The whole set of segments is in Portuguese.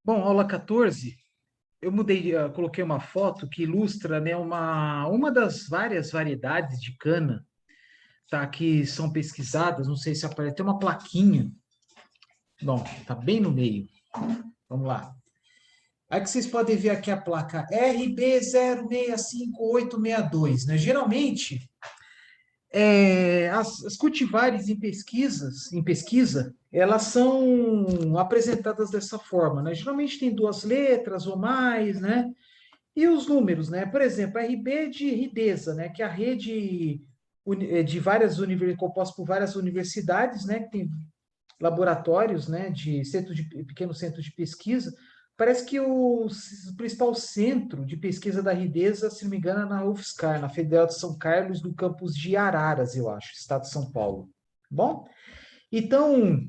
Bom, aula 14, eu mudei, coloquei uma foto que ilustra, né, uma das várias variedades de cana, tá, que são pesquisadas, não sei se aparece, tem uma plaquinha, bom, tá bem no meio, vamos lá. Aí que vocês podem ver aqui a placa RB065862, né? Geralmente, as cultivares em pesquisa, elas são apresentadas dessa forma, né? Geralmente tem duas letras ou mais, né? E os números, né? Por exemplo, a RB de Ridesa, né? Que é a rede de várias universidades, composta por várias universidades, né? Que tem laboratórios, né? De centro de pequeno centro de pesquisa. Parece que o principal centro de pesquisa da Ridesa, se não me engano, é na UFSCar, na Federal de São Carlos, no campus de Araras, eu acho, estado de São Paulo. Bom, então,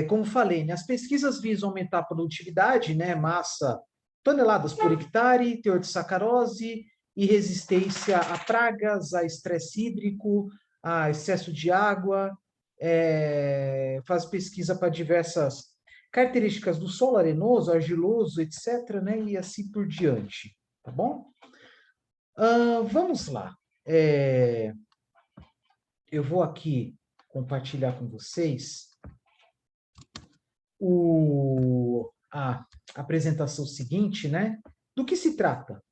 como falei, né, as pesquisas visam aumentar a produtividade, né, massa, toneladas por hectare, teor de sacarose e resistência a pragas, a estresse hídrico, a excesso de água, faz pesquisa para diversas características do solo arenoso, argiloso, etc., né, e assim por diante, tá bom? Vamos lá. Eu vou aqui compartilhar com vocês a apresentação seguinte, né? Do que se trata?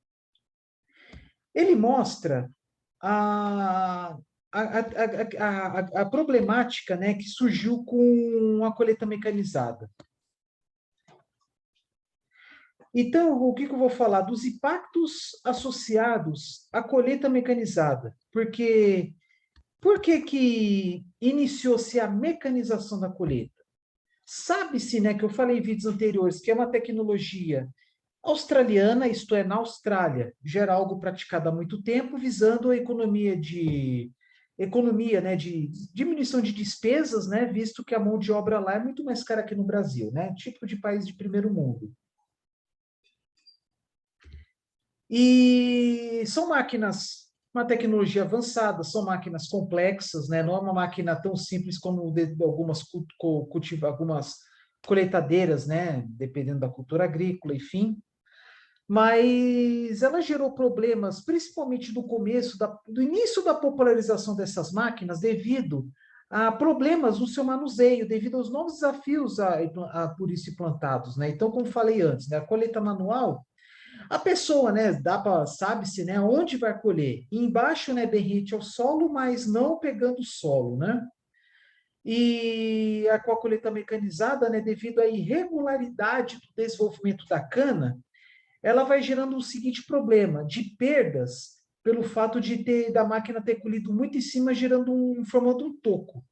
Ele mostra a problemática, né, que surgiu com a colheita mecanizada. Então, o que eu vou falar? Dos impactos associados à colheita mecanizada. Por que iniciou-se a mecanização da colheita? Sabe-se, né, que eu falei em vídeos anteriores, que é uma tecnologia australiana, isto é, na Austrália, já era algo praticado há muito tempo, visando a economia, né, de diminuição de despesas, né, visto que a mão de obra lá é muito mais cara que no Brasil, né, tipo de país de primeiro mundo. E são máquinas, uma tecnologia avançada, são máquinas complexas, né, não é uma máquina tão simples como algumas algumas colheitadeiras, né, dependendo da cultura agrícola, enfim, mas ela gerou problemas, principalmente do começo, do início da popularização dessas máquinas, devido a problemas no seu manuseio, devido aos novos desafios por isso implantados, né? Então, como falei antes, né, a colheita manual, a pessoa, né, sabe-se, né, onde vai colher. E embaixo, né, bem rente ao solo, mas não pegando o solo, né? E com a colheita mecanizada, né, devido à irregularidade do desenvolvimento da cana, ela vai gerando o seguinte problema de perdas pelo fato da máquina ter colhido muito em cima, formando um toco.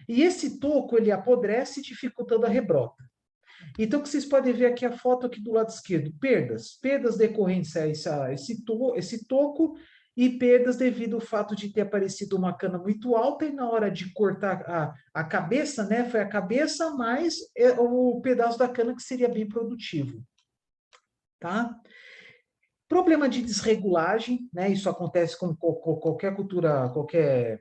E esse toco ele apodrece, dificultando a rebrota. Então, o que vocês podem ver aqui a foto aqui do lado esquerdo, perdas decorrentes a esse toco e perdas devido ao fato de ter aparecido uma cana muito alta e na hora de cortar a cabeça, né, foi a cabeça mais o pedaço da cana que seria bem produtivo, tá? Problema de desregulagem, né? Isso acontece com qualquer cultura, qualquer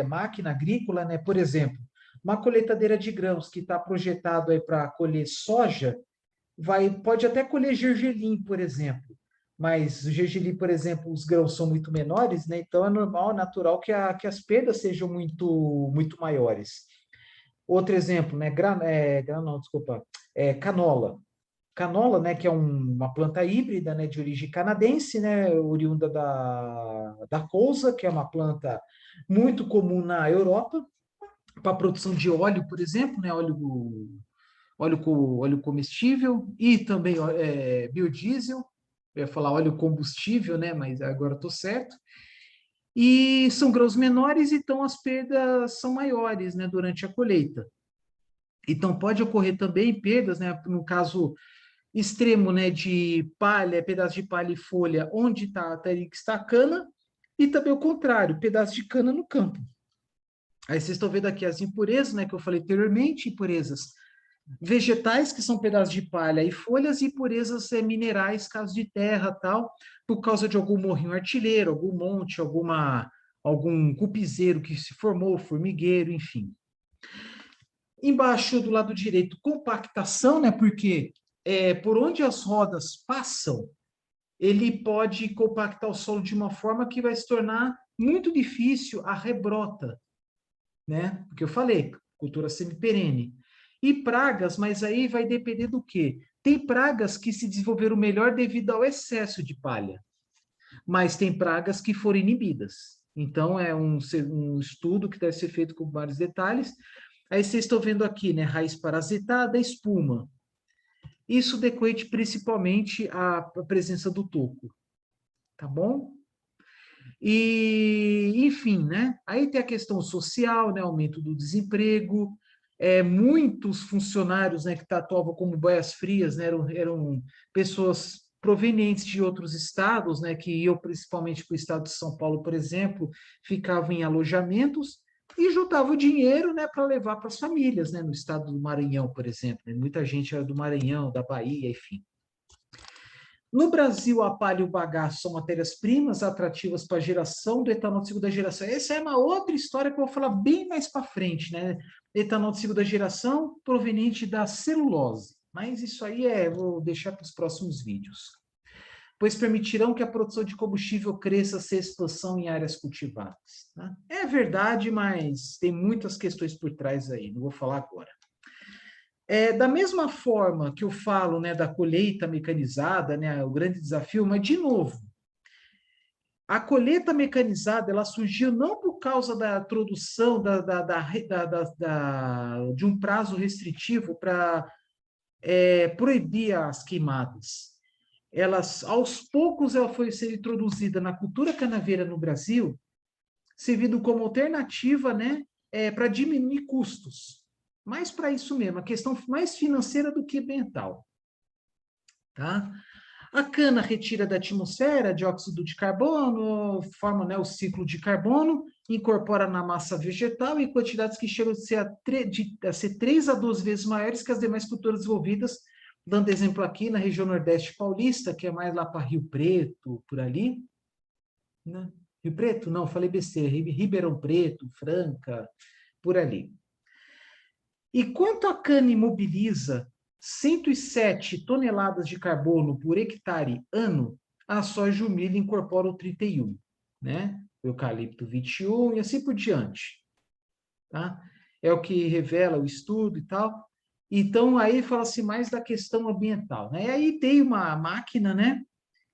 máquina agrícola, né? Por exemplo, uma colheitadeira de grãos que está projetado aí para colher soja, pode até colher gergelim, por exemplo. Mas o gergelim, por exemplo, os grãos são muito menores, né? Então é normal, natural que as perdas sejam muito maiores. Outro exemplo, né? Não, desculpa, canola. Canola, né, que é uma planta híbrida, né, de origem canadense, né, oriunda da couza, que é uma planta muito comum na Europa, para a produção de óleo, por exemplo, né, óleo comestível e também biodiesel. Eu ia falar óleo combustível, né, mas agora estou certo. E são grãos menores, então as perdas são maiores, né, durante a colheita. Então pode ocorrer também perdas, né, no caso extremo, né, de palha, pedaço de palha e folha, onde teria que estar a cana, e também o contrário, pedaço de cana no campo. Aí vocês estão vendo aqui as impurezas, né, que eu falei anteriormente, impurezas vegetais, que são pedaços de palha e folhas, e impurezas minerais, caso de terra, tal, por causa de algum morrinho artilheiro, algum monte, algum cupizeiro que se formou, formigueiro, enfim. Embaixo do lado direito, compactação, né? Porque por onde as rodas passam, ele pode compactar o solo de uma forma que vai se tornar muito difícil a rebrota, né? Porque eu falei, cultura semiperene. E pragas, mas aí vai depender do quê? Tem pragas que se desenvolveram melhor devido ao excesso de palha, mas tem pragas que foram inibidas. Então, é um estudo que deve ser feito com vários detalhes. Aí vocês estão vendo aqui, né? Raiz parasitada, espuma. Isso decorre principalmente à presença do toco, tá bom? E, enfim, né? Aí tem a questão social, né? Aumento do desemprego, muitos funcionários, né, que atuavam como boias frias, né, eram pessoas provenientes de outros estados, né, que iam principalmente para o estado de São Paulo, por exemplo, ficavam em alojamentos e juntavam dinheiro, né, para levar para as famílias, né, no estado do Maranhão, por exemplo, né, muita gente era do Maranhão, da Bahia, enfim. No Brasil, a palha e o bagaço são matérias-primas atrativas para a geração do etanol de segunda geração. Essa é uma outra história que eu vou falar bem mais para frente, né? Etanol de segunda geração proveniente da celulose. Mas isso aí vou deixar para os próximos vídeos. Pois permitirão que a produção de combustível cresça sem expansão em áreas cultivadas. Tá? É verdade, mas tem muitas questões por trás aí, não vou falar agora. Da mesma forma que eu falo, né, da colheita mecanizada, né, o grande desafio, mas, de novo, a colheita mecanizada ela surgiu não por causa da introdução de um prazo restritivo para proibir as queimadas. Aos poucos, ela foi ser introduzida na cultura canaveira no Brasil, servindo como alternativa, né, para diminuir custos. Mais para isso mesmo, a questão mais financeira do que ambiental. Tá? A cana retira da atmosfera dióxido de carbono, forma, né, o ciclo de carbono, incorpora na massa vegetal em quantidades que chegam a ser 3 a 12 vezes maiores que as demais culturas desenvolvidas, dando exemplo aqui na região Nordeste Paulista, que é mais lá para Rio Preto, por ali. Né? Rio Preto? Não, falei besteira. Ribeirão Preto, Franca, por ali. E quanto a cana imobiliza 107 toneladas de carbono por hectare ano, a soja e o milho incorporam 31, né? O eucalipto 21 e assim por diante. Tá? É o que revela o estudo e tal. Então, aí fala-se mais da questão ambiental. Né? E aí tem uma máquina, né?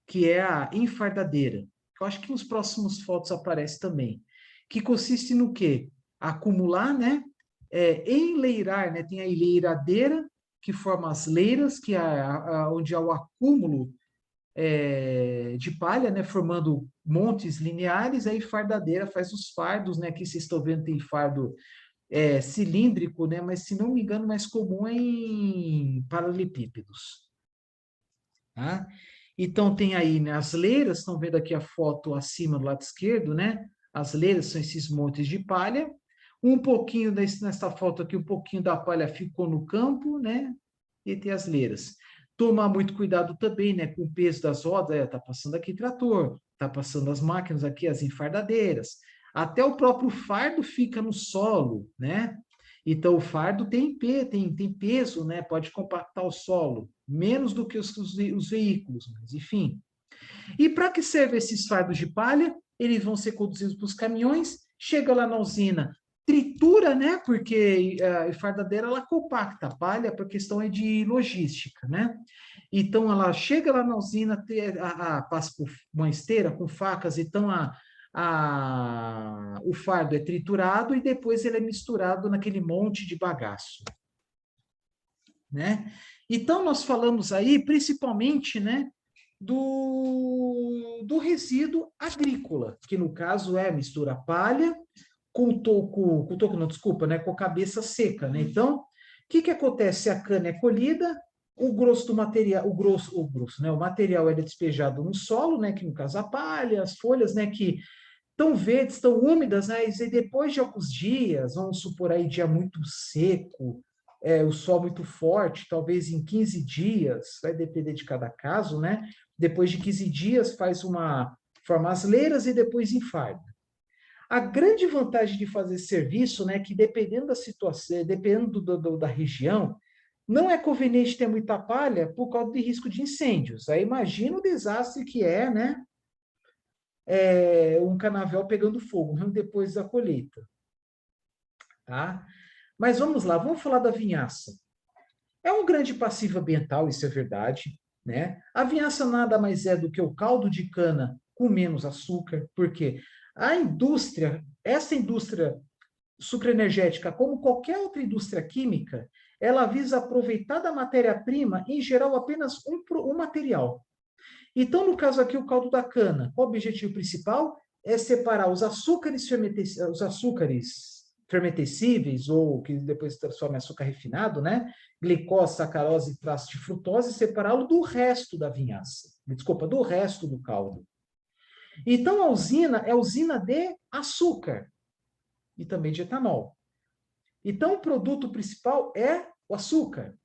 Que é a enfardadeira. Eu acho que nos próximos fotos aparece também. Que consiste no quê? Acumular, né? Enleirar, né? Tem a enleiradeira, que forma as leiras, que é onde há o acúmulo de palha, né? Formando montes lineares, aí fardadeira faz os fardos, né? Aqui vocês estão vendo tem fardo cilíndrico, né? Mas, se não me engano, mais comum é em paralelepípedos. Tá? Então, tem aí, né, as leiras, estão vendo aqui a foto acima do lado esquerdo, né? As leiras são esses montes de palha. Um pouquinho nessa foto aqui, um pouquinho da palha ficou no campo, né? E tem as leiras. Tomar muito cuidado também, né? Com o peso das rodas, tá passando aqui trator, tá passando as máquinas aqui, as enfardadeiras. Até o próprio fardo fica no solo, né? Então, o fardo tem peso, né? Pode compactar o solo, menos do que os veículos, mas enfim. E para que servem esses fardos de palha? Eles vão ser conduzidos para os caminhões, chega lá na usina, tritura, né? Porque a fardadeira ela compacta a palha, por questão de logística, né? Então ela chega lá na usina, passa por uma esteira com facas, então o fardo é triturado e depois ele é misturado naquele monte de bagaço, né? Então nós falamos aí principalmente, né? Do resíduo agrícola, que no caso mistura palha com toco não, desculpa, né, com a cabeça seca, né? Então, o que acontece? A cana é colhida, o grosso do material, né, o material é despejado no solo, né, que no caso a palha, as folhas, né, que estão verdes, estão úmidas, né, e depois de alguns dias, vamos supor aí dia muito seco, o sol muito forte, talvez em 15 dias, vai depender de cada caso, né? Depois de 15 dias forma as leiras e depois enfarda. A grande vantagem de fazer serviço, né, que dependendo da situação, dependendo da região, não é conveniente ter muita palha por causa de risco de incêndios. Aí imagina o desastre que é, né, um canavial pegando fogo, mesmo depois da colheita, tá? Mas vamos lá, vamos falar da vinhaça. É um grande passivo ambiental, isso é verdade, né? A vinhaça nada mais é do que o caldo de cana com menos açúcar, porque a indústria, essa indústria sucroenergética, como qualquer outra indústria química, ela visa aproveitar da matéria-prima, em geral, apenas um material. Então, no caso aqui, o caldo da cana, qual o objetivo principal? É separar os açúcares fermentescíveis, ou que depois se transforma em açúcar refinado, né? Glicose, sacarose e traço de frutose, e separá-lo do resto da vinhaça. Desculpa, do resto do caldo. Então, a usina é a usina de açúcar e também de etanol. Então, o produto principal é o açúcar.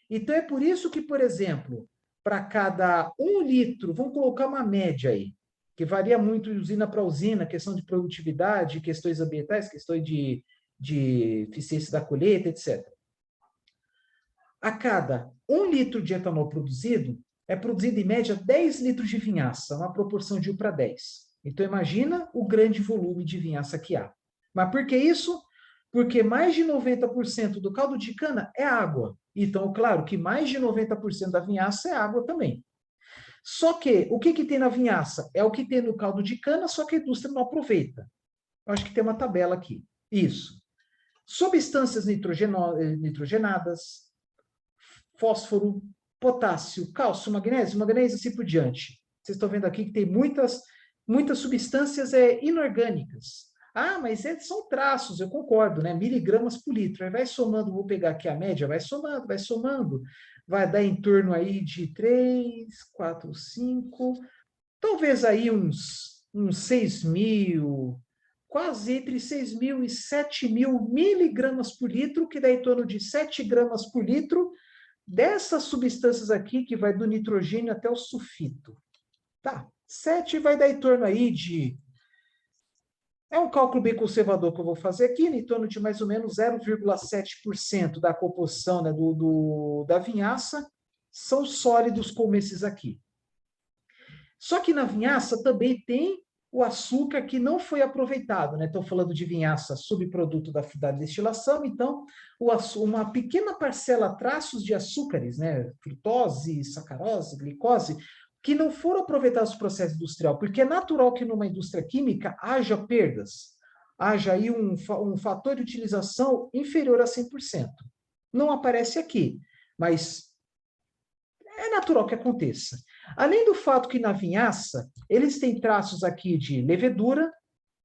Então, é por isso que, por exemplo, para cada 1 litro, vamos colocar uma média aí, que varia muito de usina para usina, questão de produtividade, questões ambientais, questões de eficiência da colheita, etc. A cada 1 litro de etanol produzido, é produzido em média 10 litros de vinhaça, uma proporção de 1 para 10. Então, imagina o grande volume de vinhaça que há. Mas por que isso? Porque mais de 90% do caldo de cana é água. Então, claro que mais de 90% da vinhaça é água também. Só que, o que tem na vinhaça? É o que tem no caldo de cana, só que a indústria não aproveita. Eu acho que tem uma tabela aqui. Isso. Substâncias nitrogenadas, fósforo, potássio, cálcio, magnésio, assim por diante. Vocês estão vendo aqui que tem muitas substâncias inorgânicas. Ah, mas são traços, eu concordo, né? Miligramas por litro. Aí vai somando, vou pegar aqui a média, vai somando. Vai dar em torno aí de 3, 4, 5, talvez aí uns 6 mil, quase entre 6 mil e 7 mil miligramas por litro, que dá em torno de 7 gramas por litro dessas substâncias aqui, que vai do nitrogênio até o sulfito. Tá, 7 vai dar em torno aí de... É um cálculo bem conservador que eu vou fazer aqui, em torno de mais ou menos 0,7% da composição, né, da vinhaça, são sólidos como esses aqui. Só que na vinhaça também tem o açúcar que não foi aproveitado, né? Estou falando de vinhaça, subproduto da destilação, então uma pequena parcela, traços de açúcares, né? Frutose, sacarose, glicose, que não foram aproveitados no processo industrial, porque é natural que numa indústria química haja perdas, haja aí um fator de utilização inferior a 100%. Não aparece aqui, mas é natural que aconteça. Além do fato que na vinhaça, eles têm traços aqui de levedura.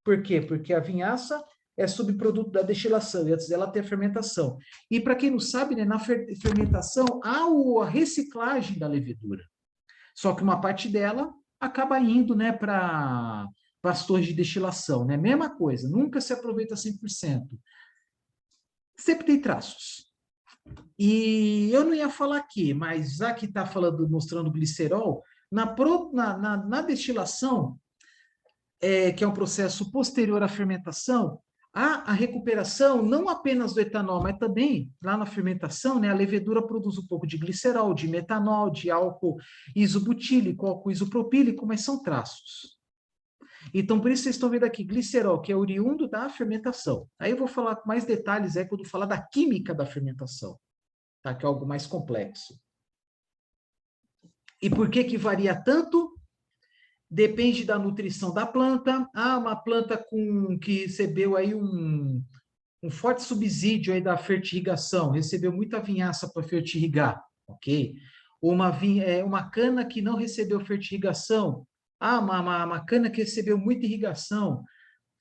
Por quê? Porque a vinhaça é subproduto da destilação, e antes dela tem a fermentação. E para quem não sabe, né, na fermentação há a reciclagem da levedura. Só que uma parte dela acaba indo, né, para as torres de destilação. Né? Mesma coisa, nunca se aproveita 100%. Sempre tem traços. E eu não ia falar aqui, mas já que está falando, mostrando glicerol, na destilação, que é um processo posterior à fermentação, há a recuperação não apenas do etanol, mas também, lá na fermentação, né, a levedura produz um pouco de glicerol, de metanol, de álcool isobutílico, álcool isopropílico, mas são traços. Então, por isso vocês estão vendo aqui, glicerol, que é oriundo da fermentação. Aí eu vou falar com mais detalhes quando falar da química da fermentação. Tá? Que é algo mais complexo. E por que varia tanto? Depende da nutrição da planta. Ah, uma planta que recebeu aí um forte subsídio aí da fertirrigação, recebeu muita vinhaça para fertirrigar, ok? Uma cana que não recebeu fertirrigação. Ah, uma cana que recebeu muita irrigação.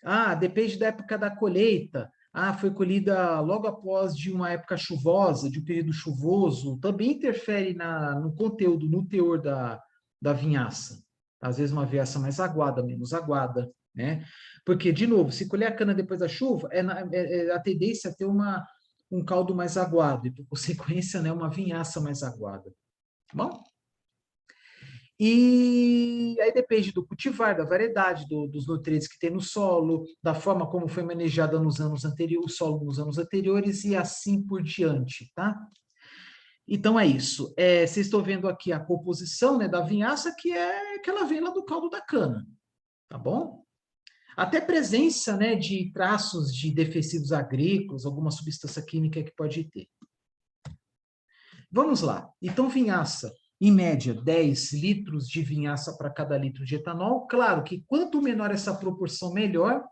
Ah, depende da época da colheita. Ah, foi colhida logo após de uma época chuvosa, de um período chuvoso, também interfere no conteúdo, no teor da vinhaça. Às vezes uma vinhaça mais aguada, menos aguada, né? Porque, de novo, se colher a cana depois da chuva, a tendência é ter um caldo mais aguado, e, por consequência, né, uma vinhaça mais aguada. Tá bom? E aí depende do cultivar, da variedade, dos nutrientes que tem no solo, da forma como foi manejada nos anos anteriores, o solo nos anos anteriores e assim por diante, tá? Então é isso. Vocês estão vendo aqui a composição, né, da vinhaça, que é que ela vem lá do caldo da cana, tá bom? Até presença, né, de traços de defensivos agrícolas, alguma substância química que pode ter. Vamos lá. Então, vinhaça, em média, 10 litros de vinhaça para cada litro de etanol. Claro que quanto menor essa proporção, melhor.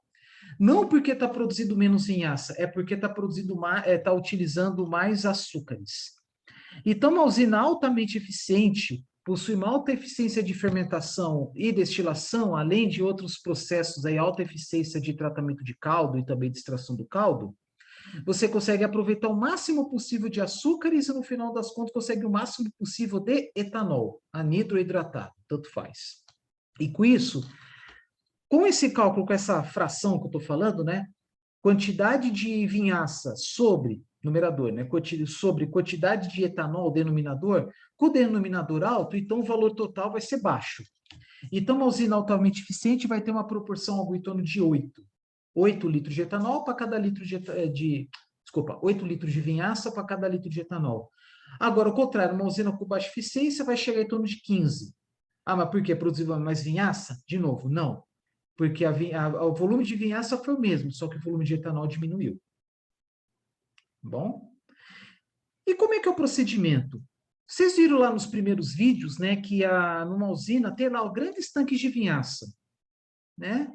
Não porque está produzindo menos vinhaça, é porque está produzindo mais, está utilizando mais açúcares. Então, uma usina altamente eficiente possui uma alta eficiência de fermentação e destilação, além de outros processos aí, alta eficiência de tratamento de caldo e também de extração do caldo. Você consegue aproveitar o máximo possível de açúcares e, no final das contas, consegue o máximo possível de etanol, anitrohidratado, tanto faz. E com isso, com esse cálculo, com essa fração que eu estou falando, né? Quantidade de vinhaça sobre numerador, né? Sobre quantidade de etanol, denominador, com o denominador alto, então o valor total vai ser baixo. Então, uma usina altamente eficiente vai ter uma proporção algo em torno de 8 litros de etanol para cada litro desculpa, 8 litros de vinhaça para cada litro de etanol. Agora, ao contrário, uma usina com baixa eficiência vai chegar em torno de 15. Ah, mas por quê? Produzir mais vinhaça? De novo, não. Porque o volume de vinhaça foi o mesmo, só que o volume de etanol diminuiu. Bom? E como é que é o procedimento? Vocês viram lá nos primeiros vídeos, né, que numa usina tem lá grandes tanques de vinhaça, né?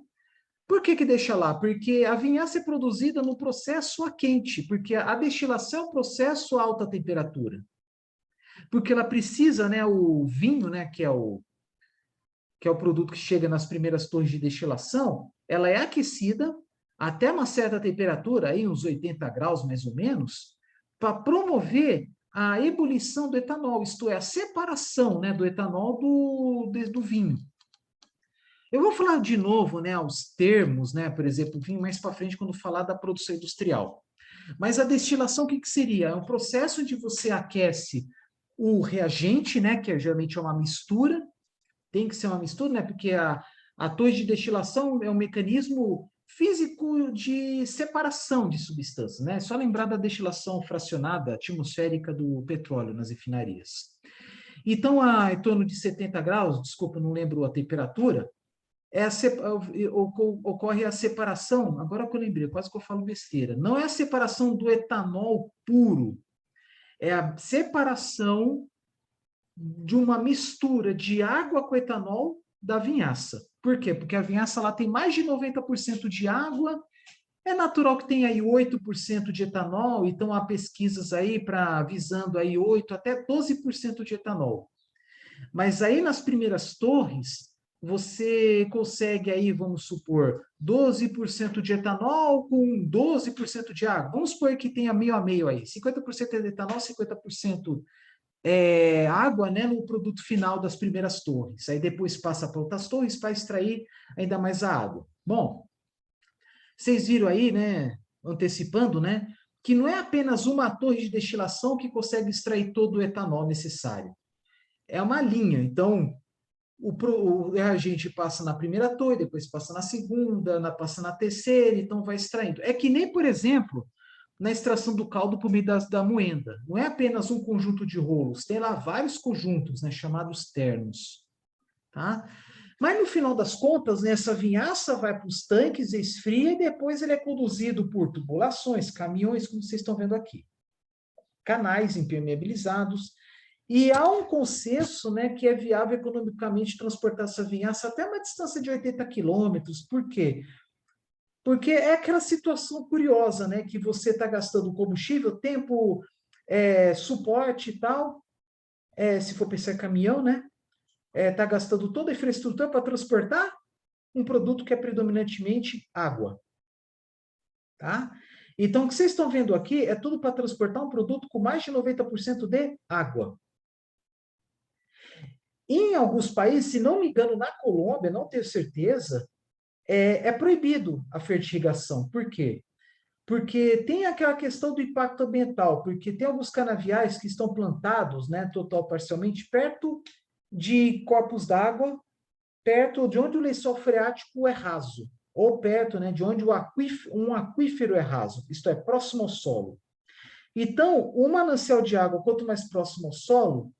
Por que deixa lá? Porque a vinhaça é produzida no processo a quente, porque a destilação é um processo a alta temperatura. Porque ela precisa, né, o vinho, né, que é o produto que chega nas primeiras torres de destilação, ela é aquecida até uma certa temperatura, aí uns 80 graus mais ou menos, para promover a ebulição do etanol, isto é, a separação, né, do etanol do vinho. Eu vou falar de novo, né, os termos, né, por exemplo, vinho mais para frente quando falar da produção industrial. Mas a destilação, o que seria? É um processo onde você aquece o reagente, né, que geralmente é uma mistura, tem que ser uma mistura, né, porque a torre de destilação é um mecanismo físico de separação de substâncias, né? É só lembrar da destilação fracionada atmosférica do petróleo nas refinarias. Então, em torno de 70 graus, desculpa, não lembro a temperatura, ocorre a separação, agora que eu lembrei, quase que eu falo besteira, não é a separação do etanol puro, é a separação de uma mistura de água com etanol da vinhaça. Por quê? Porque a vinhaça lá tem mais de 90% de água, é natural que tenha aí 8% de etanol, então há pesquisas aí visando aí 8 até 12% de etanol. Mas aí nas primeiras torres, você consegue aí, vamos supor, 12% de etanol com 12% de água. Vamos supor que tenha meio a meio aí, 50% de etanol, 50% água, né, no produto final das primeiras torres. Aí depois passa para outras torres para extrair ainda mais a água. Bom, vocês viram aí, né, antecipando, né, que não é apenas uma torre de destilação que consegue extrair todo o etanol necessário. É uma linha. Então, o reagente passa na primeira torre, depois passa na segunda, passa na terceira, então vai extraindo. É que nem, por exemplo, na extração do caldo por meio da moenda. Não é apenas um conjunto de rolos, tem lá vários conjuntos, né, chamados ternos. Tá? Mas no final das contas, né, essa vinhaça vai para os tanques, esfria e depois ele é conduzido por tubulações, caminhões, como vocês estão vendo aqui. Canais impermeabilizados. E há um consenso, né, que é viável economicamente transportar essa vinhaça até uma distância de 80 quilômetros. Por quê? Porque é aquela situação curiosa, né? Que você está gastando combustível, tempo, suporte e tal, se for pensar em caminhão, né? Está gastando toda a infraestrutura para transportar um produto que é predominantemente água. Tá? Então, o que vocês estão vendo aqui é tudo para transportar um produto com mais de 90% de água. Em alguns países, se não me engano, na Colômbia, não tenho certeza, é proibido a fertirrigação. Por quê? Porque tem aquela questão do impacto ambiental, porque tem alguns canaviais que estão plantados, né, total parcialmente, perto de corpos d'água perto de onde o lençol freático é raso, ou perto, né, de onde um aquífero é raso, isto é, próximo ao solo. Então, o manancial de água, quanto mais próximo ao solo,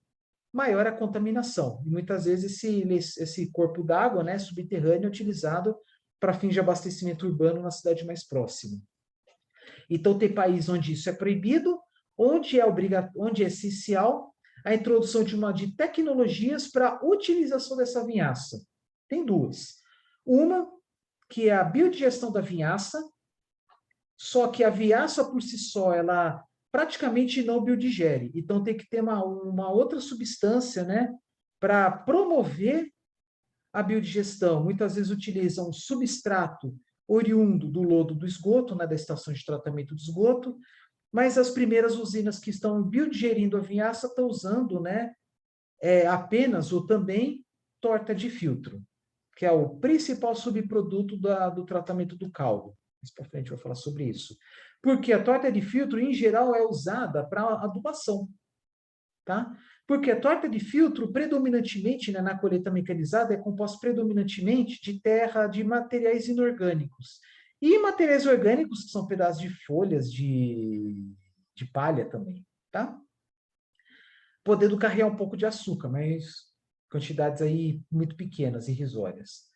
maior a contaminação. E muitas vezes esse corpo d'água, né, subterrâneo é utilizado para fins de abastecimento urbano na cidade mais próxima. Então, tem países onde isso é proibido, onde é essencial a introdução de tecnologias para a utilização dessa vinhaça. Tem duas. Uma, que é a biodigestão da vinhaça, só que a vinhaça por si só, ela praticamente não biodigere. Então, tem que ter uma outra substância, né, para promover a biodigestão. Muitas vezes utilizam um substrato oriundo do lodo do esgoto, né, da estação de tratamento de esgoto, mas as primeiras usinas que estão biodigerindo a vinhaça estão usando, né, apenas ou também torta de filtro, que é o principal subproduto do tratamento do caldo. Mais para frente eu vou falar sobre isso. Porque a torta de filtro, em geral, é usada para adubação. Tá? Porque a torta de filtro, predominantemente, né, na colheita mecanizada, é composta predominantemente de terra, de materiais inorgânicos. E materiais orgânicos, que são pedaços de folhas de palha também. Tá? Podendo carregar um pouco de açúcar, mas quantidades aí muito pequenas, irrisórias.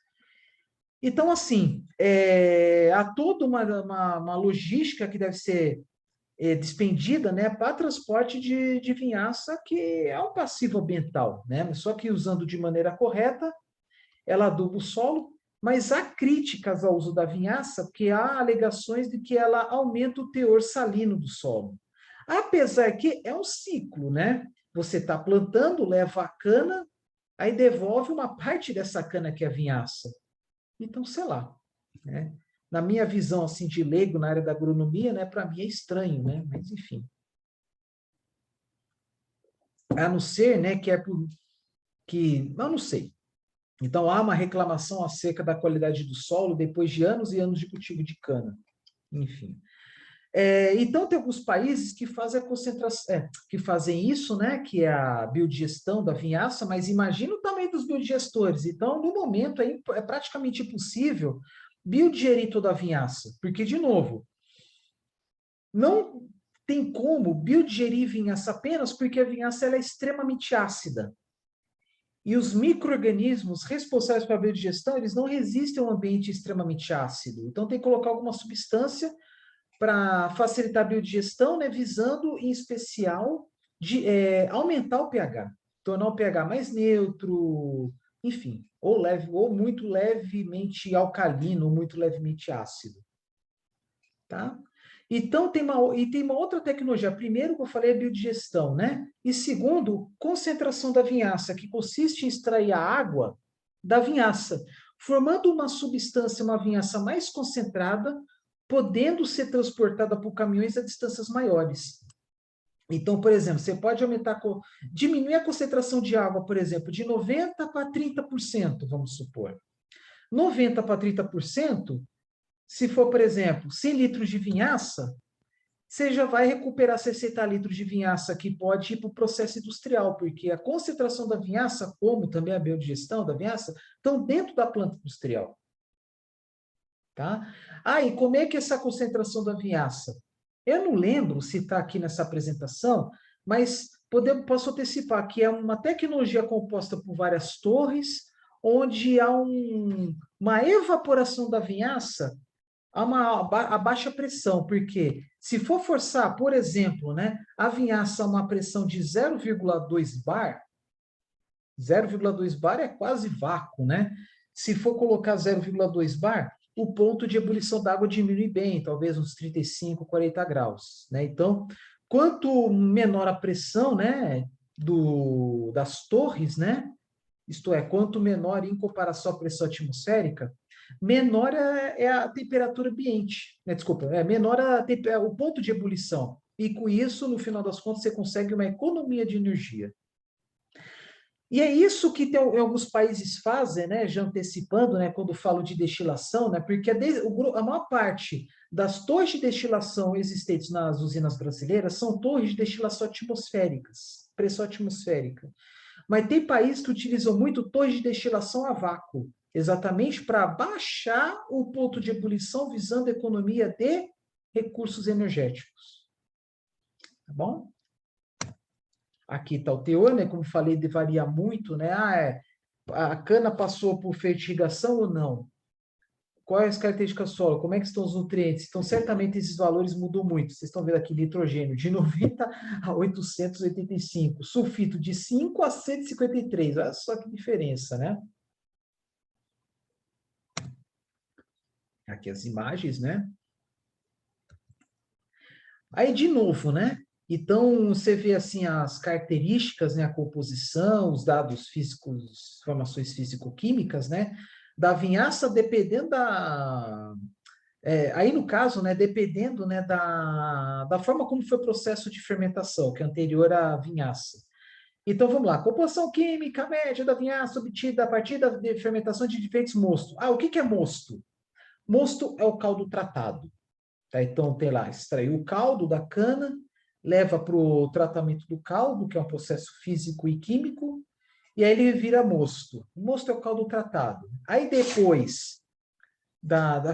Então, assim, há toda uma logística que deve ser despendida, né, para transporte de vinhaça, que é um passivo ambiental, né? Só que usando de maneira correta, ela aduba o solo, mas há críticas ao uso da vinhaça, porque há alegações de que ela aumenta o teor salino do solo. Apesar que é um ciclo, né? Você está plantando, leva a cana, aí devolve uma parte dessa cana que é a vinhaça. Então, sei lá, né? Na minha visão assim de leigo na área da agronomia, né, para mim é estranho, né? Mas enfim. A não ser, né, eu não sei. Então há uma reclamação acerca da qualidade do solo depois de anos e anos de cultivo de cana. Enfim. Então tem alguns países que fazem a concentração, que fazem isso, né, que é a biodigestão da vinhaça, mas imagina o tamanho dos biodigestores. Então, no momento, é praticamente impossível biodigerir toda a vinhaça, porque, de novo, não tem como biodigerir vinhaça apenas porque a vinhaça ela é extremamente ácida. E os micro-organismos responsáveis pela biodigestão, eles não resistem a um ambiente extremamente ácido. Então, tem que colocar alguma substância para facilitar a biodigestão, né, visando, em especial, aumentar o pH, tornar o pH mais neutro, enfim, ou muito levemente alcalino, ou muito levemente ácido. Tá? Então, tem uma outra tecnologia. Primeiro, que eu falei, é biodigestão, né? E segundo, concentração da vinhaça, que consiste em extrair a água da vinhaça, formando uma substância, uma vinhaça mais concentrada, podendo ser transportada por caminhões a distâncias maiores. Então, por exemplo, você pode diminuir a concentração de água, por exemplo, de 90% para 30%, vamos supor. 90% para 30%, se for, por exemplo, 100 litros de vinhaça, você já vai recuperar 60 litros de vinhaça que pode ir para o processo industrial, porque a concentração da vinhaça, como também a biodigestão da vinhaça, estão dentro da planta industrial. Tá? E como é que é essa concentração da vinhaça? Eu não lembro se está aqui nessa apresentação, mas posso antecipar que é uma tecnologia composta por várias torres, onde há uma evaporação da vinhaça a baixa pressão, porque se for forçar, por exemplo, né, a vinhaça a uma pressão de 0,2 bar, 0,2 bar é quase vácuo, né? Se for colocar 0,2 bar, o ponto de ebulição da água diminui bem, talvez uns 35, 40 graus, né? Então, quanto menor a pressão, né, das torres, né? Isto é, quanto menor em comparação à pressão atmosférica, menor é a temperatura ambiente, né? Desculpa, menor o ponto de ebulição. E com isso, no final das contas, você consegue uma economia de energia. E é isso que alguns países fazem, né? Já antecipando, né? Quando falo de destilação, né? Porque a maior parte das torres de destilação existentes nas usinas brasileiras são torres de destilação atmosféricas, pressão atmosférica. Mas tem países que utilizam muito torre de destilação a vácuo, exatamente para baixar o ponto de ebulição visando a economia de recursos energéticos. Tá bom? Aqui está o teor, né? Como falei, varia muito, né? A cana passou por fertirrigação ou não? Quais as características do solo? Como é que estão os nutrientes? Então, certamente esses valores mudam muito. Vocês estão vendo aqui nitrogênio de 90 a 885, sulfito de 5 a 153. Olha só que diferença, né? Aqui as imagens, né? Aí, de novo, né? Então, você vê assim as características, né? A composição, os dados físicos, informações físico-químicas, né? Da vinhaça, dependendo da, aí, no caso, né, dependendo, né, da forma como foi o processo de fermentação, que é anterior à vinhaça. Então, vamos lá. Composição química média da vinhaça obtida a partir da fermentação de diferentes mostos. O que é mosto? Mosto é o caldo tratado. Tá? Então, tem lá, extraiu o caldo da cana, leva para o tratamento do caldo, que é um processo físico e químico, e aí ele vira mosto. O mosto é o caldo tratado. Aí, depois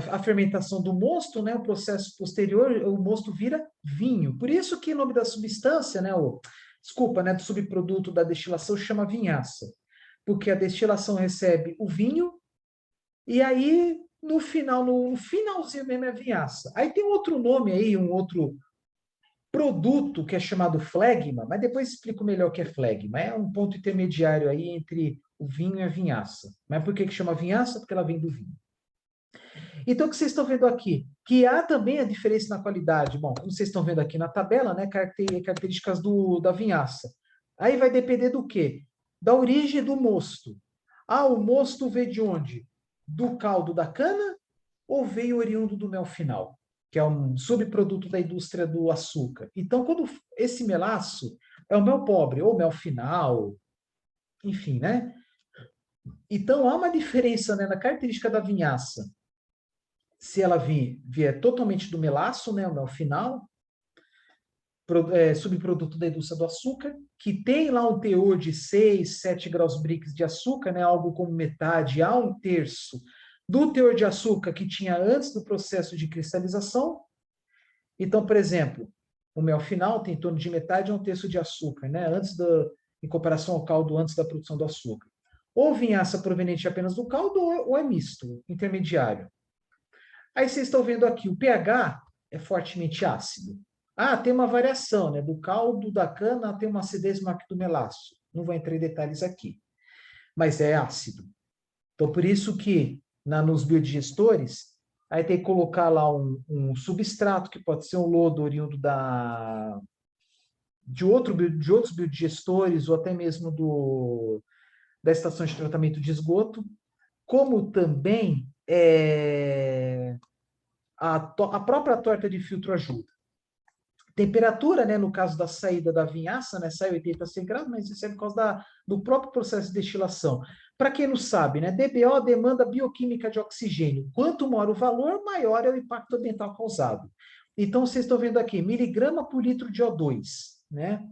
a fermentação do mosto, né, o processo posterior, o mosto vira vinho. Por isso que o nome da substância, né, do subproduto da destilação chama vinhaça, porque a destilação recebe o vinho e aí no final, no finalzinho mesmo é a vinhaça. Aí tem outro nome aí, um outro produto que é chamado flegma, mas depois explico melhor o que é flegma. É um ponto intermediário aí entre o vinho e a vinhaça. Mas por que chama vinhaça? Porque ela vem do vinho. Então, o que vocês estão vendo aqui? Que há também a diferença na qualidade. Bom, como vocês estão vendo aqui na tabela, né, características da vinhaça. Aí vai depender do quê? Da origem do mosto. O mosto veio de onde? Do caldo da cana ou veio oriundo do mel final, que é um subproduto da indústria do açúcar? Então, quando esse melaço é o mel pobre ou mel final, enfim, né? Então, há uma diferença, né, na característica da vinhaça se ela vier totalmente do melaço, né, o mel final, subproduto da indústria do açúcar, que tem lá um teor de 6, 7 graus Brix de açúcar, né, algo como metade a um terço do teor de açúcar que tinha antes do processo de cristalização. Então, por exemplo, o mel final tem em torno de metade a um terço de açúcar, né, em comparação ao caldo antes da produção do açúcar. Ou vinhaça proveniente apenas do caldo, ou é misto, intermediário. Aí vocês estão vendo aqui, o pH é fortemente ácido. Tem uma variação, né? Do caldo da cana tem uma acidez maior que do melaço. Não vou entrar em detalhes aqui. Mas é ácido. Então, por isso que nos biodigestores, aí tem que colocar lá um substrato, que pode ser um lodo oriundo de outros biodigestores, ou até mesmo da estação de tratamento de esgoto, como também a própria torta de filtro ajuda. Temperatura, né, no caso da saída da vinhaça, né, sai 80 a 100 graus, mas isso é por causa do próprio processo de destilação. Para quem não sabe, né, DBO demanda bioquímica de oxigênio. Quanto maior o valor, maior é o impacto ambiental causado. Então, vocês estão vendo aqui, miligrama por litro de O2, né?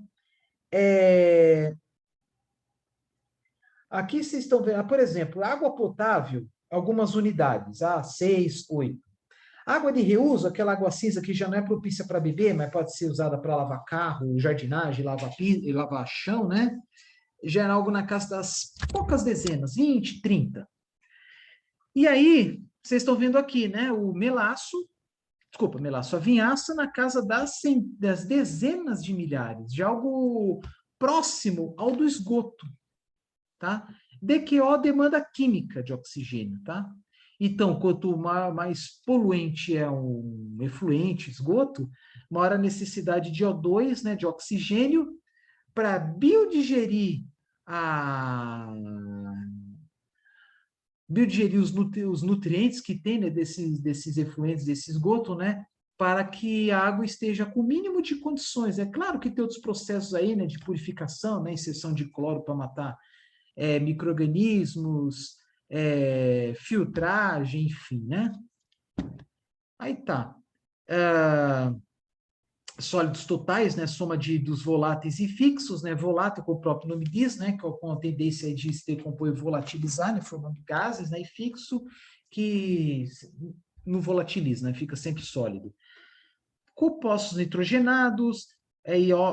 Aqui vocês estão vendo, por exemplo, água potável, algumas unidades, 6, 8. Água de reuso, aquela água cinza que já não é propícia para beber, mas pode ser usada para lavar carro, jardinagem, lavar chão, né? Já é algo na casa das poucas dezenas, 20, 30. E aí, vocês estão vendo aqui, né? A vinhaça na casa das dezenas de milhares, de algo próximo ao do esgoto, tá? DQO demanda química de oxigênio, tá? Então, quanto mais poluente é um efluente, esgoto, maior a necessidade de O2, né, de oxigênio, para biodigerir os nutrientes que tem, né, desses efluentes, desse esgoto, né, para que a água esteja com o mínimo de condições. É claro que tem outros processos aí, né, de purificação, né, inserção de cloro para matar micro-organismos, filtragem, enfim, né? Aí tá. sólidos totais, né, soma dos voláteis e fixos, né, volátil, como o próprio nome diz, né, com a tendência de se decompor e volatilizar, né, formando gases, né, e fixo, que não volatiliza, né, fica sempre sólido. Compostos nitrogenados,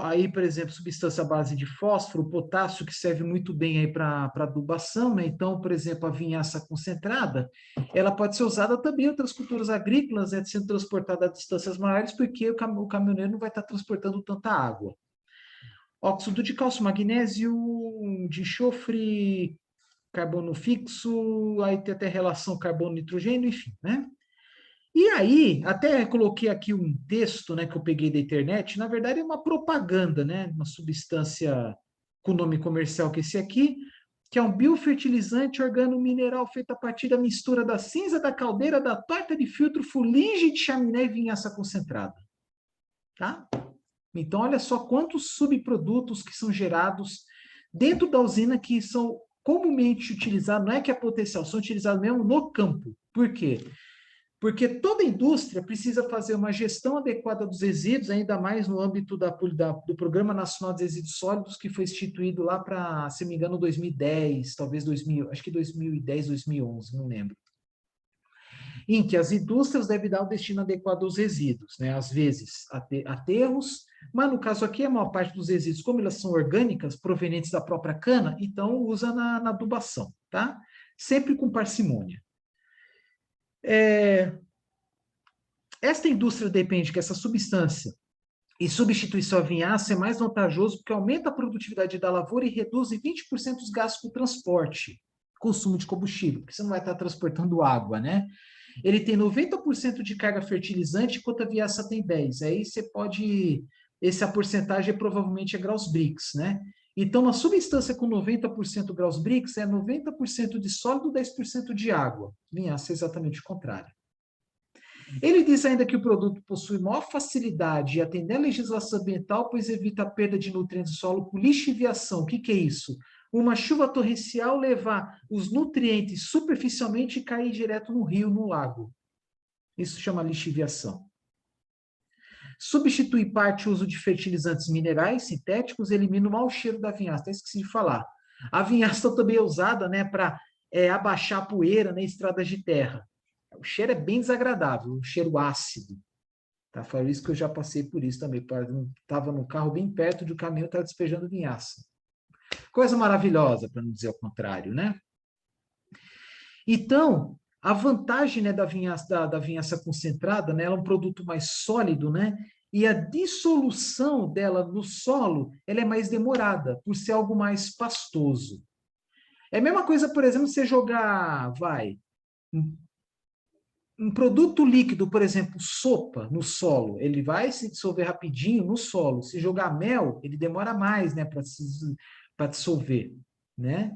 aí, por exemplo, substância à base de fósforo, potássio, que serve muito bem aí para adubação, né? Então, por exemplo, a vinhaça concentrada, ela pode ser usada também em outras culturas agrícolas, né, sendo transportada a distâncias maiores, porque o caminhoneiro não vai estar transportando tanta água. Óxido de cálcio, magnésio, de enxofre, carbono fixo, aí tem até relação carbono-nitrogênio, enfim, né? E aí, até coloquei aqui um texto, né, que eu peguei da internet, na verdade é uma propaganda, né, uma substância com nome comercial que é esse aqui, que é um biofertilizante organo-mineral feito a partir da mistura da cinza da caldeira, da torta de filtro, fuligem de chaminé e vinhaça concentrada. Tá? Então, olha só quantos subprodutos que são gerados dentro da usina que são comumente utilizados, não é que é potencial, são utilizados mesmo no campo. Por quê? Porque toda indústria precisa fazer uma gestão adequada dos resíduos, ainda mais no âmbito do Programa Nacional de Resíduos Sólidos, que foi instituído lá para, se não me engano, 2010, talvez 2000, acho que 2010, 2011, não lembro. Em que as indústrias devem dar o destino adequado aos resíduos, né? Às vezes aterros, mas no caso aqui, a maior parte dos resíduos, como elas são orgânicas, provenientes da própria cana, então usa na adubação, tá? Sempre com parcimônia. Esta indústria depende que essa substância e substituição à vinhaça é mais vantajoso porque aumenta a produtividade da lavoura e reduz em 20% os gastos com transporte, consumo de combustível, porque você não vai estar transportando água, né? Ele tem 90% de carga fertilizante, enquanto a vinhaça tem 10%. Aí você pode... Essa porcentagem provavelmente é graus Brix, né? Então, uma substância com 90% graus Brix é 90% de sólido, 10% de água. Vinhaça é exatamente o contrário. Ele diz ainda que o produto possui maior facilidade de atender a legislação ambiental, pois evita a perda de nutrientes do solo por lixiviação. O que é isso? Uma chuva torrencial levar os nutrientes superficialmente e cair direto no rio, no lago. Isso chama lixiviação. Substitui parte o uso de fertilizantes minerais sintéticos, elimina o mau cheiro da vinhaça. Até esqueci de falar. A vinhaça também é usada, né, para abaixar a poeira na estradas de terra. O cheiro é bem desagradável, um cheiro ácido. Tá? Foi isso que eu já passei por isso também. Estava no carro bem perto de um caminhão, estava despejando vinhaça. Coisa maravilhosa, para não dizer o contrário, né? Então, a vantagem, né, da vinhaça concentrada, né, ela é um produto mais sólido, né? E a dissolução dela no solo, ela é mais demorada, por ser algo mais pastoso. É a mesma coisa, por exemplo, você jogar, um produto líquido, por exemplo, sopa no solo, ele vai se dissolver rapidinho no solo. Se jogar mel, ele demora mais, né, para dissolver, né?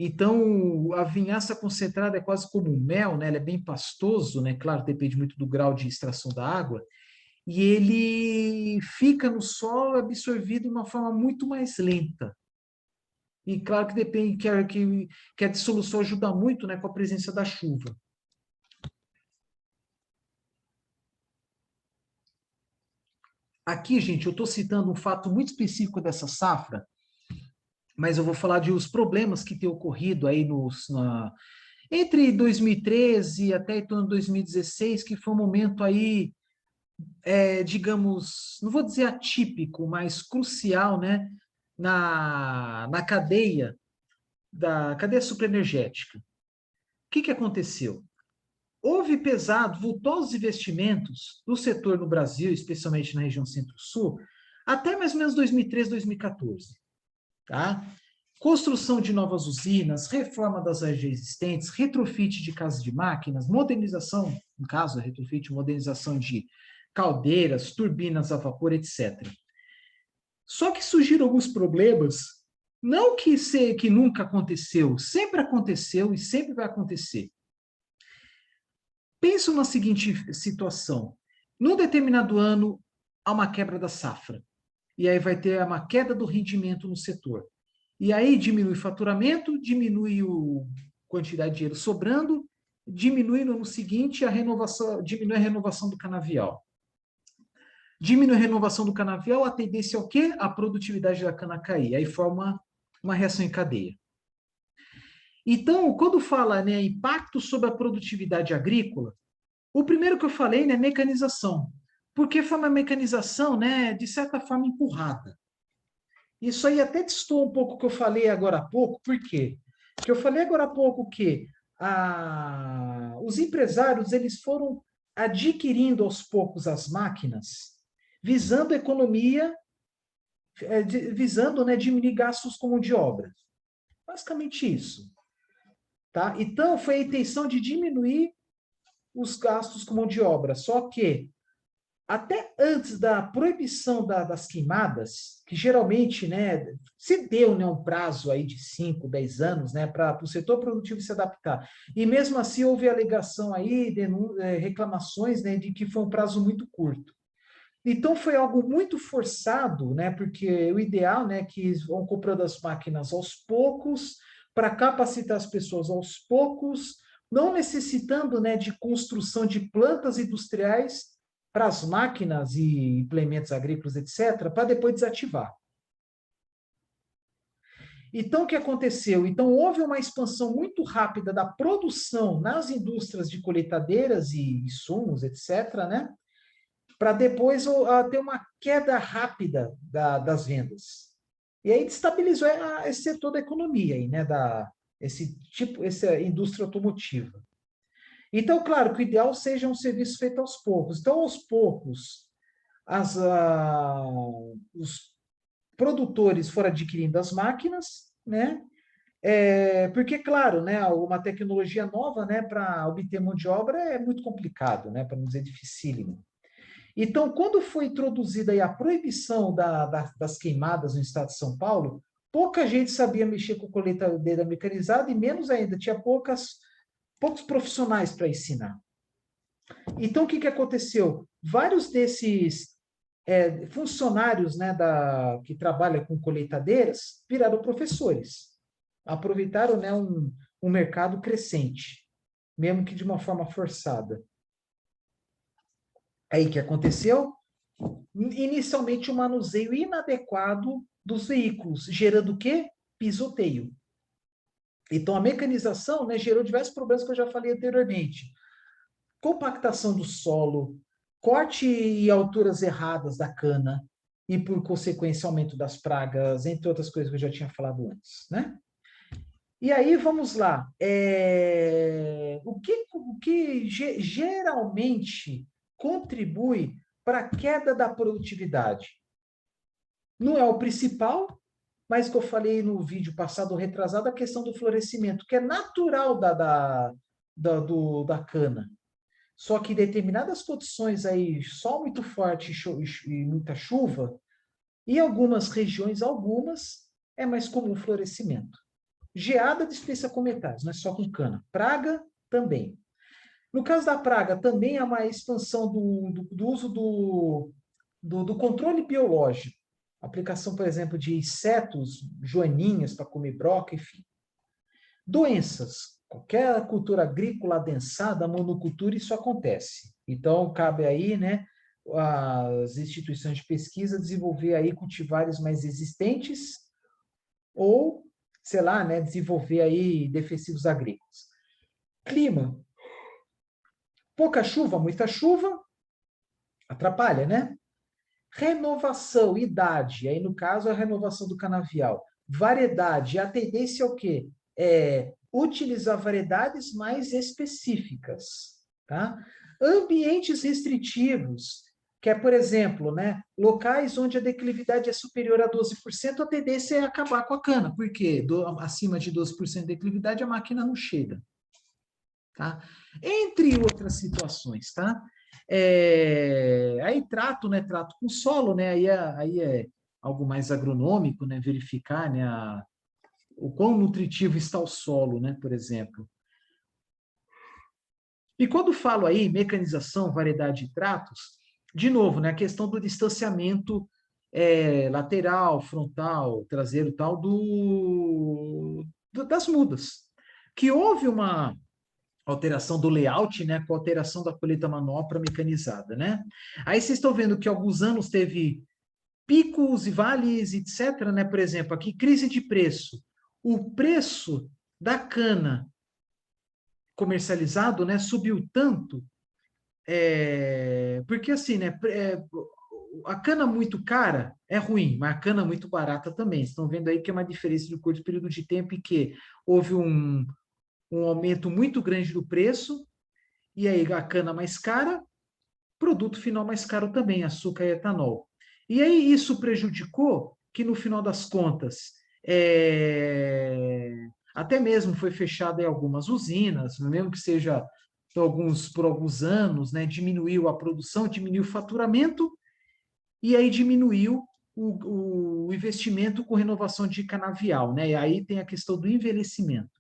Então, a vinhaça concentrada é quase como um mel, né? Ele é bem pastoso, né? Claro, depende muito do grau de extração da água. E ele fica no solo absorvido de uma forma muito mais lenta. E claro que depende, que a dissolução ajuda muito, né, com a presença da chuva. Aqui, gente, eu estou citando um fato muito específico dessa safra, mas eu vou falar de os problemas que têm ocorrido aí entre 2013 até em torno de 2016, que foi um momento aí, digamos, não vou dizer atípico, mas crucial, né, na da cadeia supraenergética. O que aconteceu? Houve vultosos investimentos do setor no Brasil, especialmente na região Centro-Sul, até mais ou menos 2013, 2014. Tá? Construção de novas usinas, reforma das existentes, retrofit de casas de máquinas, modernização, no caso, retrofit, modernização de caldeiras, turbinas a vapor, etc. Só que surgiram alguns problemas, não que nunca aconteceu, sempre aconteceu e sempre vai acontecer. Pensa na seguinte situação. Num determinado ano, há uma quebra da safra. E aí vai ter uma queda do rendimento no setor. E aí diminui o faturamento, diminui a quantidade de dinheiro sobrando, diminui no ano seguinte diminui a renovação do canavial. Diminui a renovação do canavial, a tendência é o quê? A produtividade da cana cair. Aí forma uma reação em cadeia. Então, quando fala, né, impacto sobre a produtividade agrícola, o primeiro que eu falei, né, mecanização. Porque foi uma mecanização, né, de certa forma empurrada. Isso aí até destoa um pouco o que eu falei agora há pouco. Por quê? Porque eu falei agora há pouco que os empresários eles foram adquirindo aos poucos as máquinas, visando economia, visando, né, diminuir gastos com mão de obra. Basicamente isso. Tá? Então, foi a intenção de diminuir os gastos com mão de obra. Só que, até antes da proibição das queimadas, que geralmente, né, se deu, né, um prazo aí de 5, 10 anos, né, para o setor produtivo se adaptar. E mesmo assim houve alegação aí, reclamações, né, de que foi um prazo muito curto. Então foi algo muito forçado, né, porque o ideal, né, que eles vão comprando as máquinas aos poucos, para capacitar as pessoas aos poucos, não necessitando, né, de construção de plantas industriais para as máquinas e implementos agrícolas, etc., para depois desativar. Então, o que aconteceu? Então, houve uma expansão muito rápida da produção nas indústrias de colheitadeiras e insumos, etc., né? Para depois ter uma queda rápida das vendas. E aí destabilizou esse setor da economia, aí, né? Essa indústria automotiva. Então, claro, que o ideal seja um serviço feito aos poucos. Então, aos poucos, os produtores foram adquirindo as máquinas, né? Porque, claro, né, uma tecnologia nova, né, para obter mão de obra é muito complicado, né, para não dizer dificílimo. Então, quando foi introduzida aí a proibição das queimadas no estado de São Paulo, pouca gente sabia mexer com colheitadeira mecanizada e menos ainda, tinha poucos profissionais para ensinar. Então, o que aconteceu? Vários desses funcionários, né, que trabalham com colheitadeiras viraram professores. Aproveitaram, né, um mercado crescente, mesmo que de uma forma forçada. Aí o que aconteceu? Inicialmente, um manuseio inadequado dos veículos, gerando o quê? Pisoteio. Então, a mecanização, né, gerou diversos problemas que eu já falei anteriormente. Compactação do solo, corte e alturas erradas da cana, e, por consequência, aumento das pragas, entre outras coisas que eu já tinha falado antes, né? E aí, vamos lá. O que geralmente contribui para a queda da produtividade? Não é o principal, mas que eu falei no vídeo passado, retrasado, a questão do florescimento, que é natural da cana. Só que em determinadas condições aí, sol muito forte e muita chuva, em algumas regiões, é mais comum o florescimento. Geada dispensa comentários, não é só com cana. Praga também. No caso da praga, também há uma expansão do uso do controle biológico. Aplicação, por exemplo, de insetos, joaninhas para comer broca, enfim. Doenças. Qualquer cultura agrícola adensada, monocultura, isso acontece. Então, cabe aí, né, as instituições de pesquisa desenvolver aí cultivares mais resistentes ou, sei lá, né, desenvolver aí defensivos agrícolas. Clima. Pouca chuva, muita chuva, atrapalha, né? Renovação, idade. Aí, no caso, a renovação do canavial. Variedade. A tendência é o quê? Utilizar variedades mais específicas. Tá? Ambientes restritivos, que é, por exemplo, né, locais onde a declividade é superior a 12%, a tendência é acabar com a cana. Por quê? Acima de 12% de declividade, a máquina não chega. Tá? Entre outras situações, tá? Aí trato, né? Trato com solo, né? Aí é algo mais agronômico, né? Verificar, né? O quão nutritivo está o solo, né? Por exemplo. E quando falo aí mecanização, variedade de tratos, de novo, né? A questão do distanciamento lateral, frontal, traseiro, tal das mudas, que houve uma alteração do layout, né, com a alteração da colheita manual para mecanizada, né? Aí vocês estão vendo que alguns anos teve picos e vales, etc., né? Por exemplo, aqui crise de preço. O preço da cana comercializado, né, subiu tanto, porque assim, né, a cana muito cara é ruim, mas a cana muito barata também. Vocês estão vendo aí que é uma diferença de curto período de tempo em que houve um aumento muito grande do preço, e aí a cana mais cara, produto final mais caro também, açúcar e etanol. E aí isso prejudicou que, no final das contas, até mesmo foi fechado em algumas usinas, mesmo que seja por alguns anos, né, diminuiu a produção, diminuiu o faturamento, e aí diminuiu o investimento com renovação de canavial, né? E aí tem a questão do envelhecimento.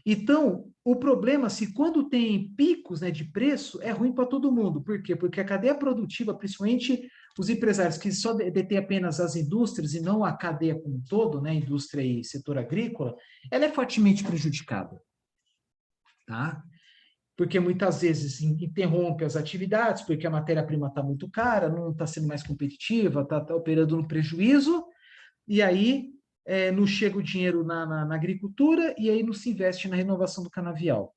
Então, o problema, se quando tem picos, né, de preço, é ruim para todo mundo. Por quê? Porque a cadeia produtiva, principalmente os empresários que só detêm apenas as indústrias e não a cadeia como um todo, né, indústria e setor agrícola, ela é fortemente prejudicada, tá? Porque muitas vezes interrompe as atividades, porque a matéria-prima está muito cara, não está sendo mais competitiva, está operando no prejuízo, e aí não chega o dinheiro na agricultura, e aí não se investe na renovação do canavial.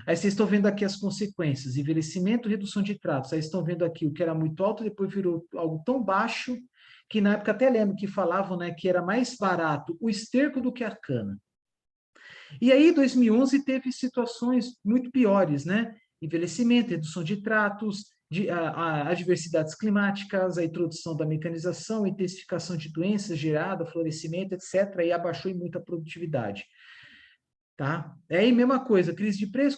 Aí vocês estão vendo aqui as consequências, envelhecimento, redução de tratos. Aí estão vendo aqui o que era muito alto, depois virou algo tão baixo, que na época até lembro que falavam, né, que era mais barato o esterco do que a cana. E aí, em 2011, teve situações muito piores, né? Envelhecimento, redução de tratos, adversidades climáticas, a introdução da mecanização, intensificação de doenças geradas, florescimento, etc. E abaixou em muita produtividade. Tá? É aí mesma coisa, crise de preço,